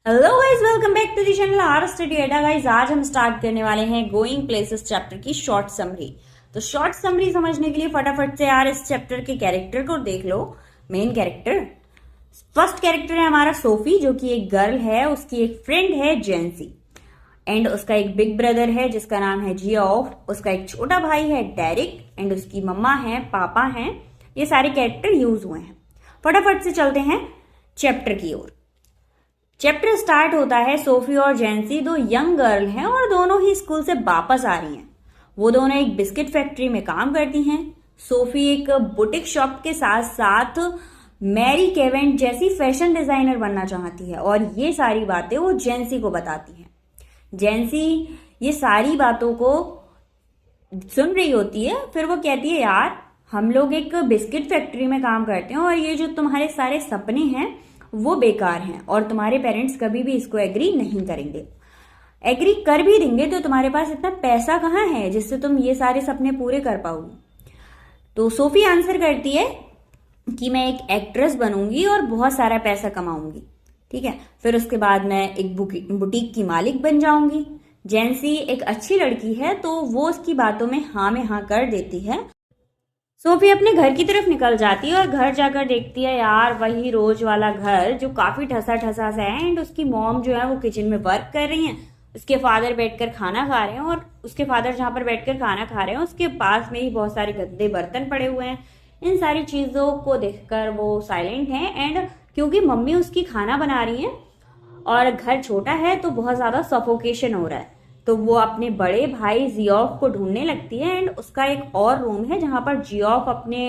Hello guys, welcome back to the channel our study Adda. Guys, आज हम start करने वाले हैं गोइंग प्लेसेस चैप्टर की शॉर्ट समरी। तो शॉर्ट समरी समझने के लिए फटाफट से यार इस चैप्टर के कैरेक्टर को देख लो। मेन कैरेक्टर, फर्स्ट कैरेक्टर है हमारा सोफी, जो कि एक गर्ल है। उसकी एक फ्रेंड है जेंसी, एंड उसका एक बिग ब्रदर है जिसका नाम है जियोफ। उसका एक छोटा भाई है डेरिक, एंड उसकी मम्मा है, पापा हैं। ये सारे कैरेक्टर यूज हुए हैं। फटाफट से चलते हैं चैप्टर की ओर। चैप्टर स्टार्ट होता है, सोफी और जेंसी दो यंग गर्ल हैं और दोनों ही स्कूल से वापस आ रही हैं। वो दोनों एक बिस्किट फैक्ट्री में काम करती हैं। सोफी एक बुटीक शॉप के साथ साथ मैरी केवेंट जैसी फैशन डिजाइनर बनना चाहती है, और ये सारी बातें वो जेंसी को बताती है। जेंसी ये सारी बातों को सुन रही होती है। फिर वो कहती है, यार हम लोग एक बिस्किट फैक्ट्री में काम करते हैं और ये जो तुम्हारे सारे सपने हैं वो बेकार हैं, और तुम्हारे पेरेंट्स कभी भी इसको एग्री नहीं करेंगे। एग्री कर भी देंगे तो तुम्हारे पास इतना पैसा कहाँ है जिससे तुम ये सारे सपने पूरे कर पाओगे। तो सोफी आंसर करती है कि मैं एक एक्ट्रेस बनूंगी और बहुत सारा पैसा कमाऊंगी। ठीक है, फिर उसके बाद मैं एक बुटीक की मालिक बन जाऊंगी। जेंसी एक अच्छी लड़की है तो वो उसकी बातों में हाँ कर देती है। सोफी अपने घर की तरफ निकल जाती है और घर जाकर देखती है, यार वही रोज वाला घर जो काफी ठसा ठसा सा है। एंड उसकी मॉम जो है वो किचन में वर्क कर रही हैं, उसके फादर बैठकर खाना खा रहे हैं, और उसके फादर जहां पर बैठकर खाना खा रहे हैं उसके पास में ही बहुत सारे गंदे बर्तन पड़े हुए हैं। इन सारी चीजों को देखकर वो साइलेंट है। एंड क्योंकि मम्मी उसकी खाना बना रही है और घर छोटा है तो बहुत ज्यादा सफोकेशन हो रहा है, तो वो अपने बड़े भाई जियोफ को ढूंढने लगती है। एंड उसका एक और रूम है जहां पर जियोफ अपने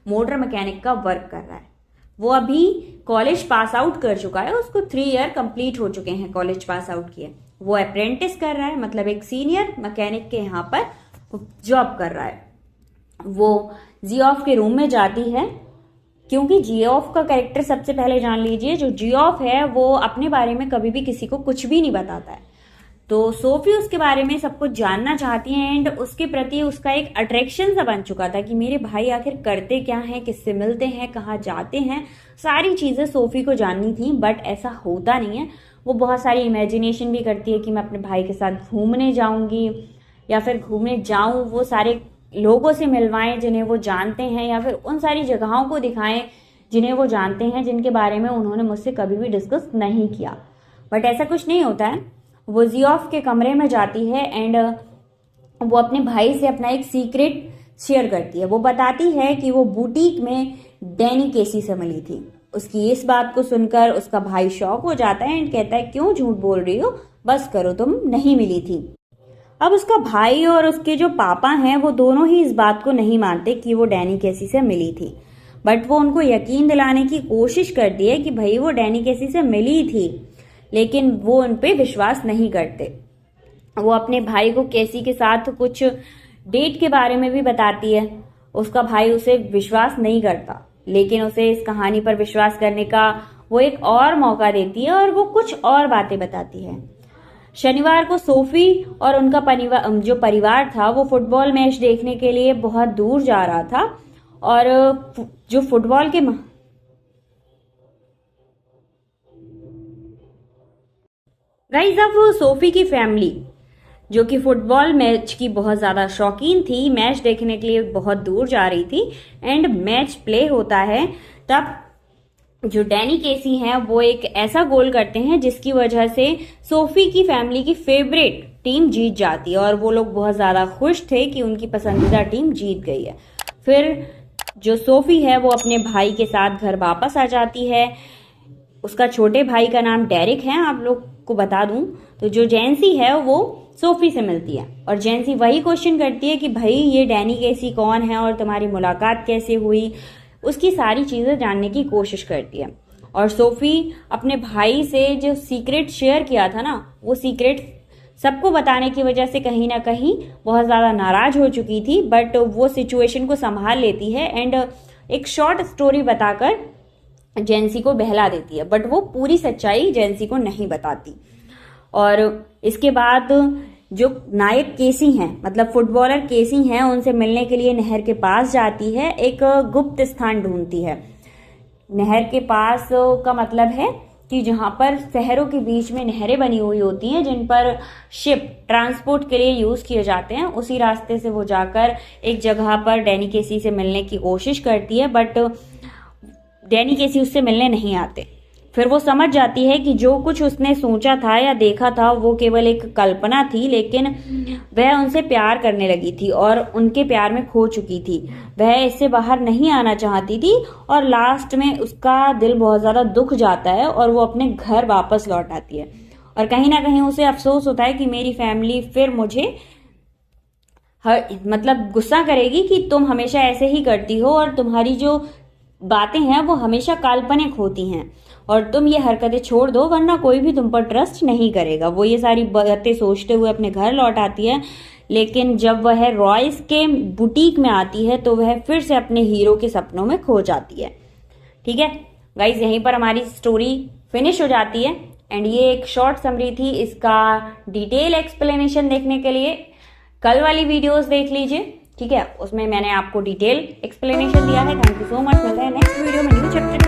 मोटर मैकेनिक का वर्क कर रहा है। वो अभी कॉलेज पास आउट कर चुका है, उसको 3 ईयर कंप्लीट हो चुके हैं कॉलेज पास आउट किए। वो अप्रेंटिस कर रहा है, मतलब एक सीनियर मैकेनिक के यहाँ पर जॉब कर रहा है। वो जियोफ के रूम में जाती है, क्योंकि जियोफ का कैरेक्टर सबसे पहले जान लीजिए। जो जियोफ है वो अपने बारे में कभी भी किसी को कुछ भी नहीं बताता है, तो सोफी उसके बारे में सब कुछ जानना चाहती है। एंड उसके प्रति उसका एक अट्रैक्शन सा बन चुका था कि मेरे भाई आखिर करते क्या हैं, किससे मिलते हैं, कहाँ जाते हैं, सारी चीजें सोफी को जाननी थी। बट ऐसा होता नहीं है। वो बहुत सारी इमेजिनेशन भी करती है कि मैं अपने भाई के साथ घूमने जाऊंगी, या फिर घूमने जाऊं, वो सारे लोगों से मिलवाएं जिन्हें वो जानते हैं, या फिर उन सारी जगहों को दिखाएं जिन्हें वो जानते हैं, जिनके बारे में उन्होंने मुझसे कभी भी डिस्कस नहीं किया। बट ऐसा कुछ नहीं होता है। वो जियोफ के कमरे में जाती है एंड वो अपने भाई से अपना एक सीक्रेट शेयर करती है। वो बताती है कि वो बुटीक में डैनी केसी से मिली थी। उसकी इस बात को सुनकर उसका भाई शॉक हो जाता है एंड कहता है, क्यों झूठ बोल रही हो, बस करो, तुम नहीं मिली थी। अब उसका भाई और उसके जो पापा हैं वो दोनों ही इस बात को नहीं मानते कि वो डैनी केसी से मिली थी। बट वो उनको यकीन दिलाने की कोशिश करती है कि भाई वो डैनी केसी से मिली थी, लेकिन वो उन पे विश्वास नहीं करते। वो अपने भाई को केसी के साथ कुछ डेट के बारे में भी बताती है। उसका भाई उसे विश्वास नहीं करता, लेकिन उसे इस कहानी पर विश्वास करने का वो एक और मौका देती है और वो कुछ और बातें बताती है। शनिवार को सोफी और उनका जो परिवार था वो फुटबॉल मैच देखने के लिए बहुत दूर जा रहा था, और जो फुटबॉल के गाइस, अब सोफी की फैमिली जो कि फुटबॉल मैच की बहुत ज्यादा शौकीन थी, मैच देखने के लिए बहुत दूर जा रही थी। एंड मैच प्ले होता है, तब जो डैनी केसी हैं वो एक ऐसा गोल करते हैं जिसकी वजह से सोफी की फैमिली की फेवरेट टीम जीत जाती है, और वो लोग बहुत ज्यादा खुश थे कि उनकी पसंदीदा टीम जीत गई है। फिर जो सोफी है वो अपने भाई के साथ घर वापस आ जाती है। उसका छोटे भाई का नाम डेरिक है, आप लोग को बता दूं तो जो जेंसी है वो सोफी से मिलती है, और जेंसी वही क्वेश्चन करती है कि भाई ये डैनी केसी कौन है और तुम्हारी मुलाकात कैसे हुई। उसकी सारी चीजें जानने की कोशिश करती है। और सोफी अपने भाई से जो सीक्रेट शेयर किया था ना, वो सीक्रेट सबको बताने की वजह से कहीं ना कहीं बहुत ज्यादा नाराज हो चुकी थी। बट वो सिचुएशन को संभाल लेती है एंड एक शॉर्ट स्टोरी बताकर जेंसी को बहला देती है, बट वो पूरी सच्चाई जेंसी को नहीं बताती। और इसके बाद जो नायक केसी हैं, मतलब फुटबॉलर केसी हैं, उनसे मिलने के लिए नहर के पास जाती है, एक गुप्त स्थान ढूंढती है। नहर के पास का मतलब है कि जहाँ पर शहरों के बीच में नहरें बनी हुई होती हैं जिन पर शिप ट्रांसपोर्ट के लिए यूज किए जाते हैं, उसी रास्ते से वो जाकर एक जगह पर डैनी केसी से मिलने की कोशिश करती है, बट डैनी केसी उससे मिलने नहीं आते। फिर वो समझ जाती है कि जो कुछ उसने सोचा था या देखा था वो केवल एक कल्पना थी, लेकिन वह उनसे प्यार करने लगी थी और उनके प्यार में खो चुकी थी। वह इससे बाहर नहीं आना चाहती थी और लास्ट में उसका दिल बहुत ज़्यादा दुख जाता है और वो अपने घर वापस लौट आती है। और कहीं ना कहीं उसे अफसोस होता है कि मेरी फैमिली फिर मुझे मतलब गुस्सा करेगी कि तुम हमेशा ऐसे ही करती हो और तुम्हारी जो बातें हैं वो हमेशा काल्पनिक होती हैं और तुम ये हरकतें छोड़ दो वरना कोई भी तुम पर ट्रस्ट नहीं करेगा। वो ये सारी बातें सोचते हुए अपने घर लौट आती है, लेकिन जब वह रॉयस के बुटीक में आती है तो वह फिर से अपने हीरो के सपनों में खो जाती है। ठीक है गाइज, यहीं पर हमारी स्टोरी फिनिश हो जाती है एंड ये एक शॉर्ट समरी थी। इसका डिटेल एक्सप्लेनेशन देखने के लिए कल वाली वीडियोस देख लीजिए, ठीक है, उसमें मैंने आपको डिटेल एक्सप्लेनेशन दिया है। Thank you so much. मिलते हैं नेक्स्ट वीडियो में न्यू चैप्टर